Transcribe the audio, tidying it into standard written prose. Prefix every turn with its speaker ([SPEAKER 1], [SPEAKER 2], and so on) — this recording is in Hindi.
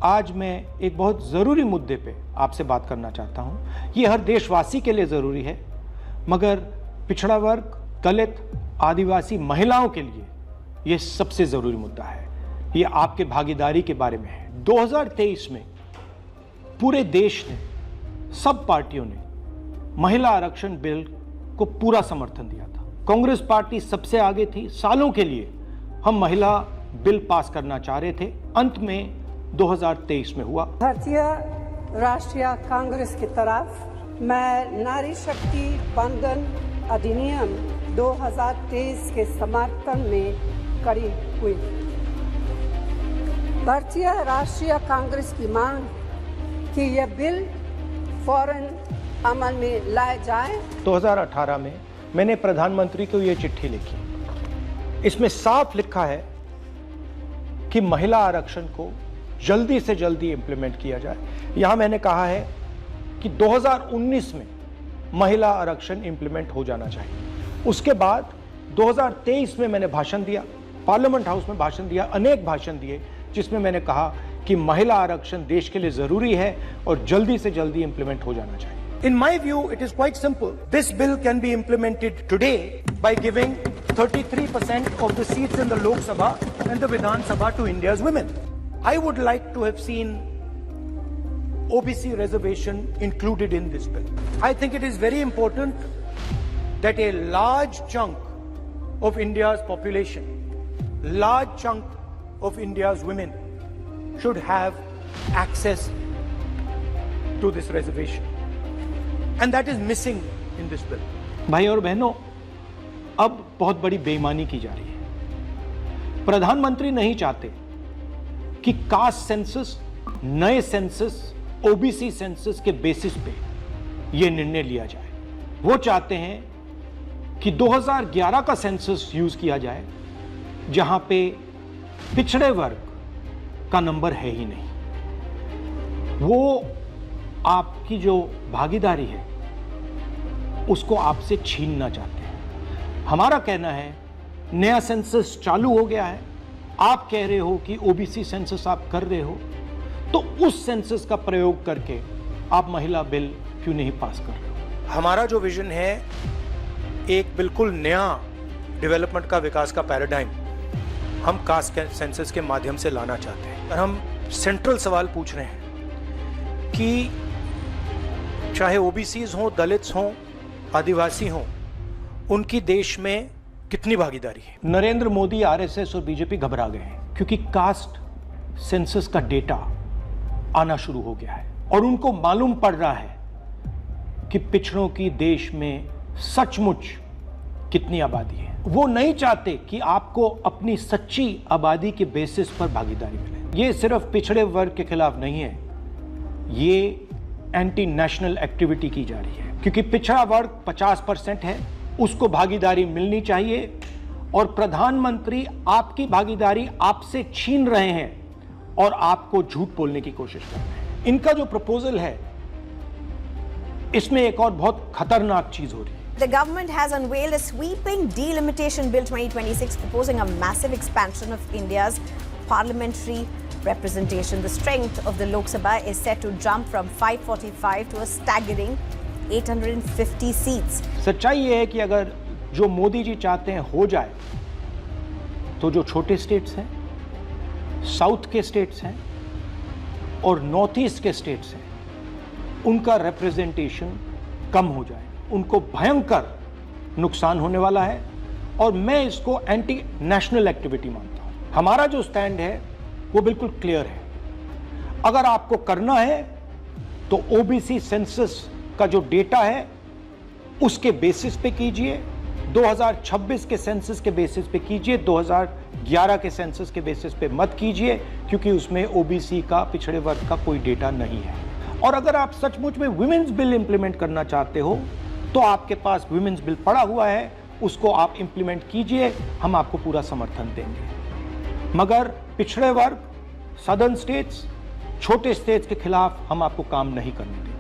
[SPEAKER 1] आज मैं एक बहुत ज़रूरी मुद्दे पे आपसे बात करना चाहता हूँ। ये हर देशवासी के लिए ज़रूरी है, मगर पिछड़ा वर्ग, दलित, आदिवासी महिलाओं के लिए ये सबसे ज़रूरी मुद्दा है। ये आपके भागीदारी के बारे में है। 2023 में पूरे देश ने, सब पार्टियों ने महिला आरक्षण बिल को पूरा समर्थन दिया था। कांग्रेस पार्टी सबसे आगे थी। सालों के लिए हम महिला बिल पास करना चाह रहे थे। अंत में 2023 में हुआ।
[SPEAKER 2] भारतीय राष्ट्रीय कांग्रेस की तरफ मैं नारी शक्ति बंधन अधिनियम 2023 के समर्थन में खड़ी हुई। भारतीय राष्ट्रीय कांग्रेस की मांग कि यह बिल फौरन अमल में लाए जाए।
[SPEAKER 1] 2018 में मैंने प्रधानमंत्री को यह चिट्ठी लिखी। इसमें साफ लिखा है कि महिला आरक्षण को जल्दी से जल्दी इंप्लीमेंट किया जाए। यहां मैंने कहा है कि 2019 में महिला आरक्षण इंप्लीमेंट हो जाना चाहिए। उसके बाद 2023 में मैंने भाषण दिया, पार्लियामेंट हाउस में भाषण दिया, अनेक भाषण दिए, जिसमें मैंने कहा कि महिला आरक्षण देश के लिए जरूरी है और जल्दी से जल्दी इंप्लीमेंट हो जाना चाहिए। In my view, it is quite simple. This bill can be implemented today by giving 33% of the seats in the Lok Sabha and the Vidhan Sabha to India's women. I would like to have seen OBC reservation included in this bill. I think it is very important that a large chunk of India's population, large chunk of India's women should have access to this reservation. And that is missing in this bill. भाई और बहनों, अब बहुत बड़ी बेईमानी की जा रही है। प्रधानमंत्री नहीं चाहते कि कास्ट सेंसस, नए सेंसस, ओबीसी सेंसस के बेसिस पे यह निर्णय लिया जाए। वो चाहते हैं कि 2011 का सेंसस यूज किया जाए, जहां पे पिछड़े वर्ग का नंबर है ही नहीं। वो आपकी जो भागीदारी है उसको आपसे छीनना चाहते हैं। हमारा कहना है नया सेंसस चालू हो गया है, आप कह रहे हो कि ओबीसी सेंसस आप कर रहे हो, तो उस सेंसस का प्रयोग करके आप महिला बिल क्यों नहीं पास कर रहे हो? हमारा जो विजन है एक बिल्कुल नया डेवलपमेंट का, विकास का पैराडाइम हम कास्ट सेंसस के माध्यम से लाना चाहते हैं। और हम सेंट्रल सवाल पूछ रहे हैं कि चाहे ओबीसीज हों, दलित्स हों, आदिवासी हों, उनकी देश में कितनी भागीदारी है। नरेंद्र मोदी, आरएसएस और बीजेपी घबरा गए हैं क्योंकि कास्ट सेंसस का डेटा आना शुरू हो गया है और उनको मालूम पड़ रहा है कि पिछड़ों की देश में सचमुच कितनी आबादी है। वो नहीं चाहते कि आपको अपनी सच्ची आबादी के बेसिस पर भागीदारी मिले। ये सिर्फ पिछड़े वर्ग के खिलाफ नहीं है, ये एंटी नेशनल एक्टिविटी की जा रही है, क्योंकि पिछड़ा वर्ग 50% है, उसको भागीदारी मिलनी चाहिए और प्रधानमंत्री आपकी भागीदारी आपसे छीन रहे हैं और आपको झूठ बोलने की कोशिश कर रहे हैं। इनका जो प्रपोजल है इसमें एक और बहुत खतरनाक चीज हो रही है।
[SPEAKER 3] The government has unveiled a sweeping delimitation bill 2026 proposing a massive expansion of India's parliamentary representation. The strength of the Lok Sabha is set to jump from 545 to a staggering 850 seats.
[SPEAKER 1] सच्चाई ये है कि अगर जो मोदी जी चाहते हैं हो जाए, तो जो छोटे स्टेट्स हैं, साउथ के स्टेट्स हैं और नॉर्थ ईस्ट के स्टेट्स हैं, उनका रिप्रेजेंटेशन कम हो जाए, उनको भयंकर नुकसान होने वाला है और मैं इसको एंटी नेशनल एक्टिविटी मानता हूं। हमारा जो स्टैंड है वो बिल्कुल क्लियर है। अगर आपको करना है तो ओबीसी सेंसस का जो डेटा है उसके बेसिस पे कीजिए, 2026 के सेंसस के बेसिस पे कीजिए, 2011 के सेंसस के बेसिस पे मत कीजिए, क्योंकि उसमें ओबीसी का, पिछड़े वर्ग का कोई डेटा नहीं है। और अगर आप सचमुच में विमेंस बिल इंप्लीमेंट करना चाहते हो तो आपके पास विमेंस बिल पड़ा हुआ है, उसको आप इंप्लीमेंट कीजिए, हम आपको पूरा समर्थन देंगे। मगर पिछड़े वर्ग, सदर्न स्टेट्स, छोटे स्टेट्स के खिलाफ हम आपको काम नहीं करने देंगे।